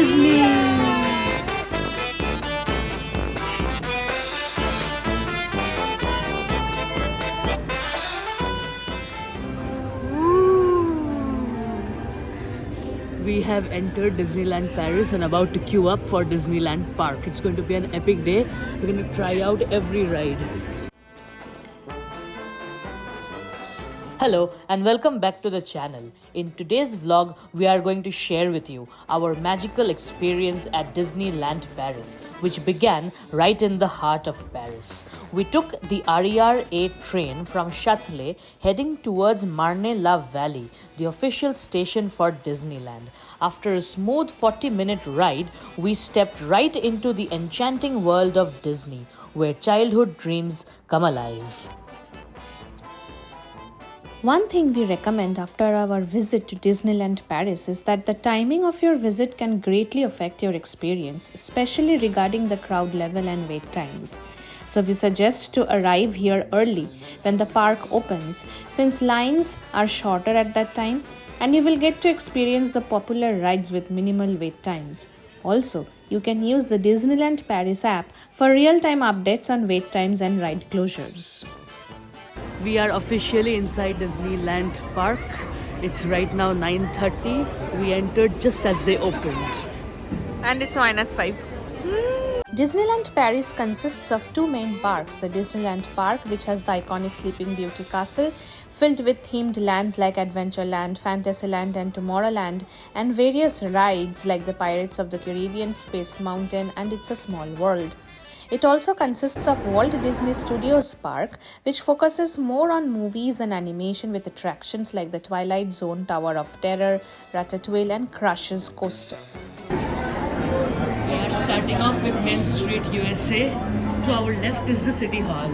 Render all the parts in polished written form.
Disney! We have entered Disneyland Paris and about to queue up for Disneyland Park. It's going to be an epic day. We're going to try out every ride. Hello and welcome back to the channel. In today's vlog, we are going to share with you our magical experience at Disneyland Paris, which began right in the heart of Paris. We took the RER 8 train from Châtelet heading towards Marne-la Vallée, the official station for Disneyland. After a smooth 40-minute ride, we stepped right into the enchanting world of Disney, where childhood dreams come alive. One thing we recommend after our visit to Disneyland Paris is that the timing of your visit can greatly affect your experience, especially regarding the crowd level and wait times. So we suggest to arrive here early when the park opens, since lines are shorter at that time and you will get to experience the popular rides with minimal wait times. Also, you can use the Disneyland Paris app for real-time updates on wait times and ride closures. We are officially inside Disneyland Park. It's right now 9:30. We entered just as they opened. And it's -5. Disneyland Paris consists of two main parks, the Disneyland Park, which has the iconic Sleeping Beauty castle, filled with themed lands like Adventureland, Fantasyland and Tomorrowland, and various rides like the Pirates of the Caribbean, Space Mountain and It's a Small World. It also consists of Walt Disney Studios Park, which focuses more on movies and animation with attractions like the Twilight Zone, Tower of Terror, Ratatouille and Crush's Coaster. We are starting off with Main Street, USA. To our left is the City Hall.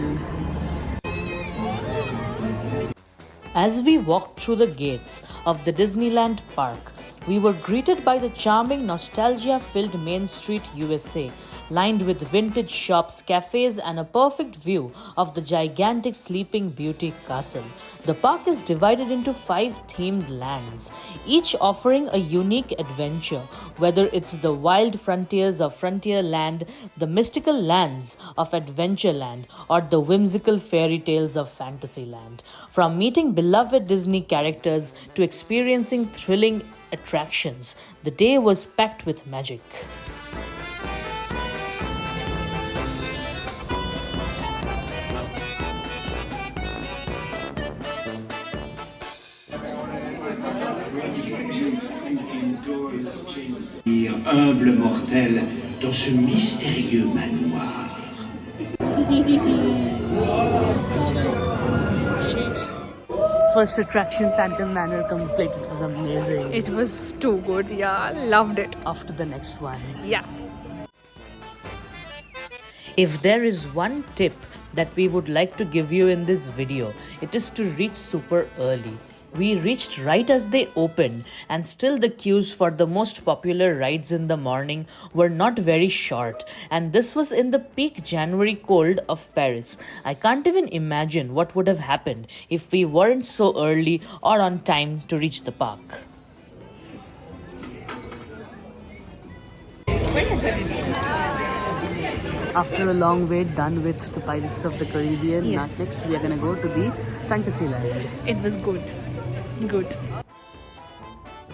As we walked through the gates of the Disneyland Park, we were greeted by the charming, nostalgia-filled Main Street, USA, lined with vintage shops, cafes, and a perfect view of the gigantic Sleeping Beauty castle. The park is divided into 5 themed lands, each offering a unique adventure, whether it's the wild frontiers of Frontierland, the mystical lands of Adventureland, or the whimsical fairy tales of Fantasyland. From meeting beloved Disney characters to experiencing thrilling attractions, the day was packed with magic. Humble mortel dans ce mystérieux manoir. First attraction, Phantom Manor complete. It was amazing. It was too good, yeah. Loved it. After the next one. Yeah. If there is one tip that we would like to give you in this video, it is to reach super early. We reached right as they opened, and still the queues for the most popular rides in the morning were not very short, and this was in the peak January cold of Paris. I can't even imagine what would have happened if we weren't so early or on time to reach the park. After a long wait done with the Pirates of the Caribbean, Yes. next we are gonna go to the Fantasyland. It was good. Good.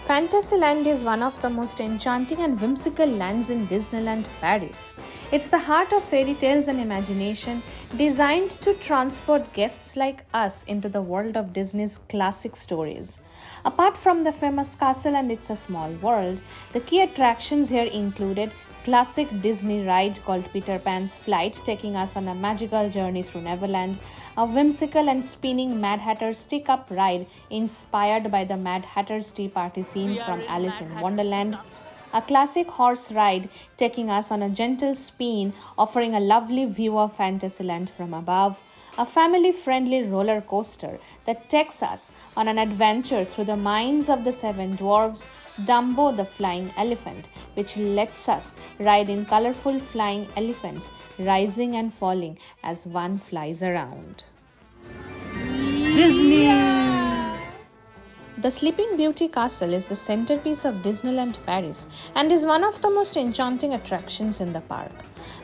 Fantasyland is one of the most enchanting and whimsical lands in Disneyland Paris. It's the heart of fairy tales and imagination, designed to transport guests like us into the world of Disney's classic stories. Apart from the famous castle and It's a Small World, the key attractions here included classic Disney ride called Peter Pan's Flight, taking us on a magical journey through Neverland, a whimsical and spinning Mad Hatter's Stick-Up ride inspired by the Mad Hatter's Tea Party scene from Alice in Wonderland, a classic horse ride taking us on a gentle spin, offering a lovely view of Fantasyland from above, a family-friendly roller coaster that takes us on an adventure through the mines of the Seven Dwarfs, Dumbo the Flying Elephant, which lets us ride in colorful flying elephants, rising and falling as one flies around. Disney! The Sleeping Beauty Castle is the centerpiece of Disneyland Paris and is one of the most enchanting attractions in the park.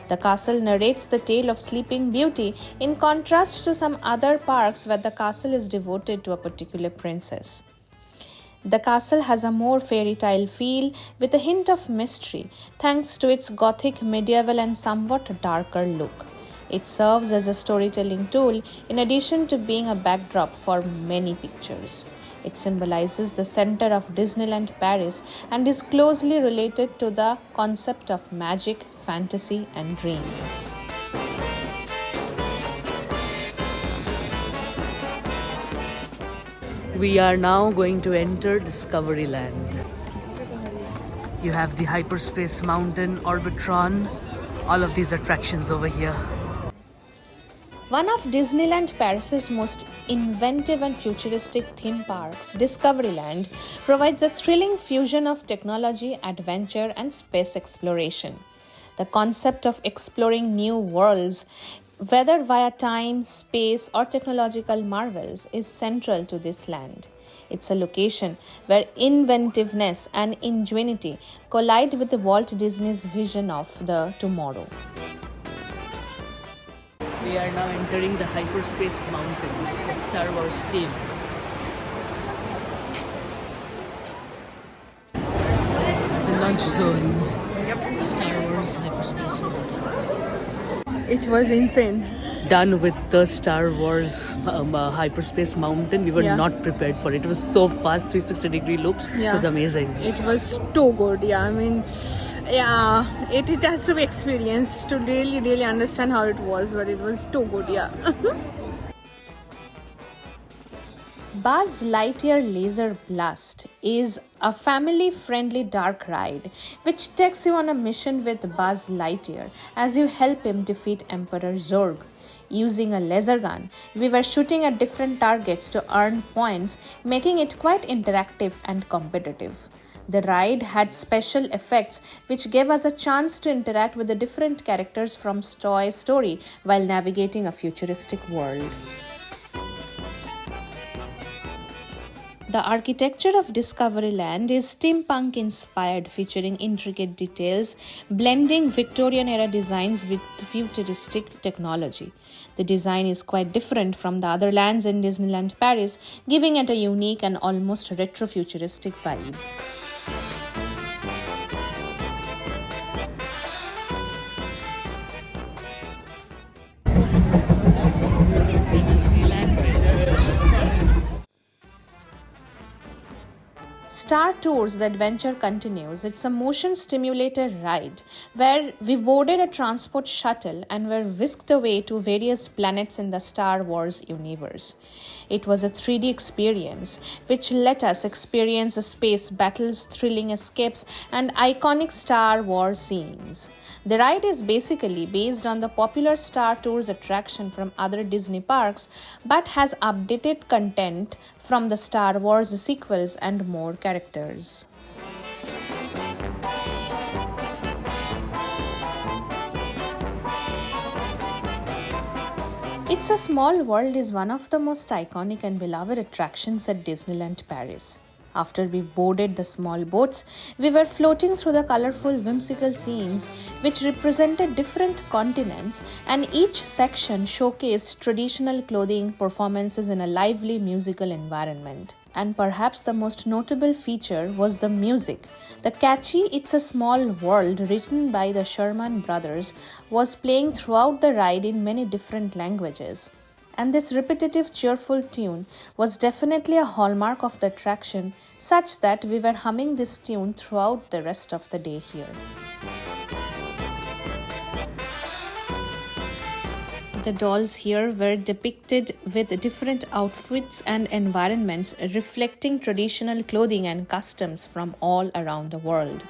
The castle narrates the tale of Sleeping Beauty in contrast to some other parks where the castle is devoted to a particular princess. The castle has a more fairy tale feel with a hint of mystery thanks to its gothic, medieval, and somewhat darker look. It serves as a storytelling tool in addition to being a backdrop for many pictures. It symbolizes the center of Disneyland Paris and is closely related to the concept of magic, fantasy, and dreams. We are now going to enter Discoveryland. You have the Hyperspace Mountain, Orbitron, all of these attractions over here. One of Disneyland Paris's most inventive and futuristic theme parks, Discoveryland, provides a thrilling fusion of technology, adventure, and space exploration. The concept of exploring new worlds, whether via time, space, or technological marvels, is central to this land. It's a location where inventiveness and ingenuity collide with Walt Disney's vision of the tomorrow. We are now entering the Hyperspace Mountain, Star Wars theme. The launch zone. Yep. Star Wars Hyperspace Mountain. It was insane. Done with the Star Wars Hyperspace Mountain. We were not prepared for it. It was so fast, 360-degree loops. Yeah. It was amazing. It was too good. Yeah, I mean, yeah, it has to be experienced to really understand how it was, but it was too good. Yeah. Buzz Lightyear Laser Blast is a family-friendly dark ride which takes you on a mission with Buzz Lightyear as you help him defeat Emperor Zorg. Using a laser gun, we were shooting at different targets to earn points, making it quite interactive and competitive. The ride had special effects which gave us a chance to interact with the different characters from Toy Story while navigating a futuristic world. The architecture of Discoveryland is steampunk inspired, featuring intricate details, blending Victorian era designs with futuristic technology. The design is quite different from the other lands in Disneyland Paris, giving it a unique and almost retro-futuristic vibe. Star Tours, the adventure continues. It's a motion stimulator ride where we boarded a transport shuttle and were whisked away to various planets in the Star Wars universe. It was a 3D experience which let us experience space battles, thrilling escapes, and iconic Star Wars scenes. The ride is basically based on the popular Star Tours attraction from other Disney parks but has updated content from the Star Wars sequels and more characters. It's a Small World is one of the most iconic and beloved attractions at Disneyland Paris. After we boarded the small boats, we were floating through the colorful, whimsical scenes which represented different continents, and each section showcased traditional clothing, performances in a lively musical environment. And perhaps the most notable feature was the music. The catchy It's a Small World, written by the Sherman Brothers, was playing throughout the ride in many different languages. And this repetitive, cheerful tune was definitely a hallmark of the attraction, such that we were humming this tune throughout the rest of the day here. The dolls here were depicted with different outfits and environments reflecting traditional clothing and customs from all around the world.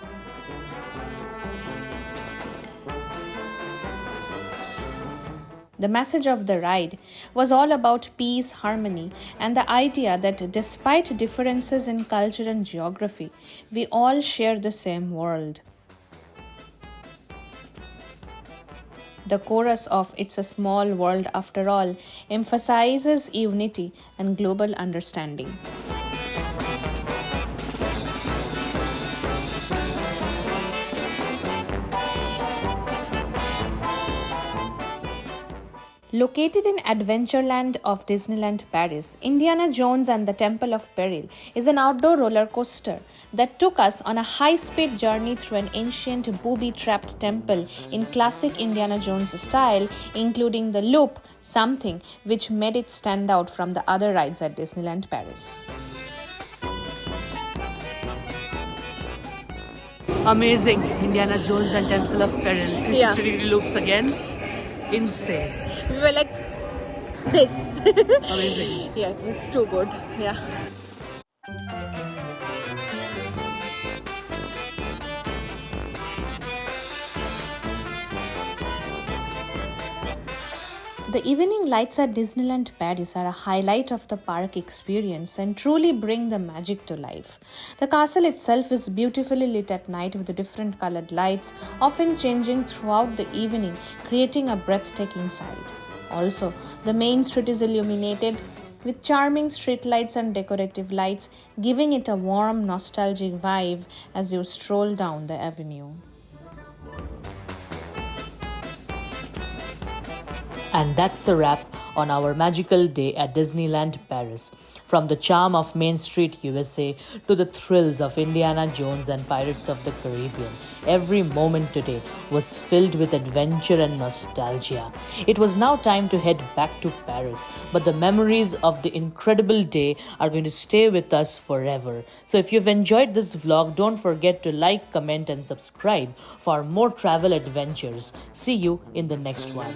The message of the ride was all about peace, harmony, and the idea that despite differences in culture and geography, we all share the same world. The chorus of It's a Small World After All emphasizes unity and global understanding. Located in Adventureland of Disneyland Paris, Indiana Jones and the Temple of Peril is an outdoor roller coaster that took us on a high-speed journey through an ancient booby-trapped temple in classic Indiana Jones style, including the loop, something which made it stand out from the other rides at Disneyland Paris. Amazing. Indiana Jones and Temple of Peril. 360 Yeah. degree loops again. Insane. We were like this. Amazing. Yeah, it was too good. Yeah. The evening lights at Disneyland Paris are a highlight of the park experience and truly bring the magic to life. The castle itself is beautifully lit at night with different colored lights, often changing throughout the evening, creating a breathtaking sight. Also, the main street is illuminated with charming street lights and decorative lights, giving it a warm, nostalgic vibe as you stroll down the avenue. And that's a wrap on our magical day at Disneyland Paris. From the charm of Main Street, USA, to the thrills of Indiana Jones and Pirates of the Caribbean, every moment today was filled with adventure and nostalgia. It was now time to head back to Paris, but the memories of the incredible day are going to stay with us forever. So if you've enjoyed this vlog, don't forget to like, comment, and subscribe for more travel adventures. See you in the next one.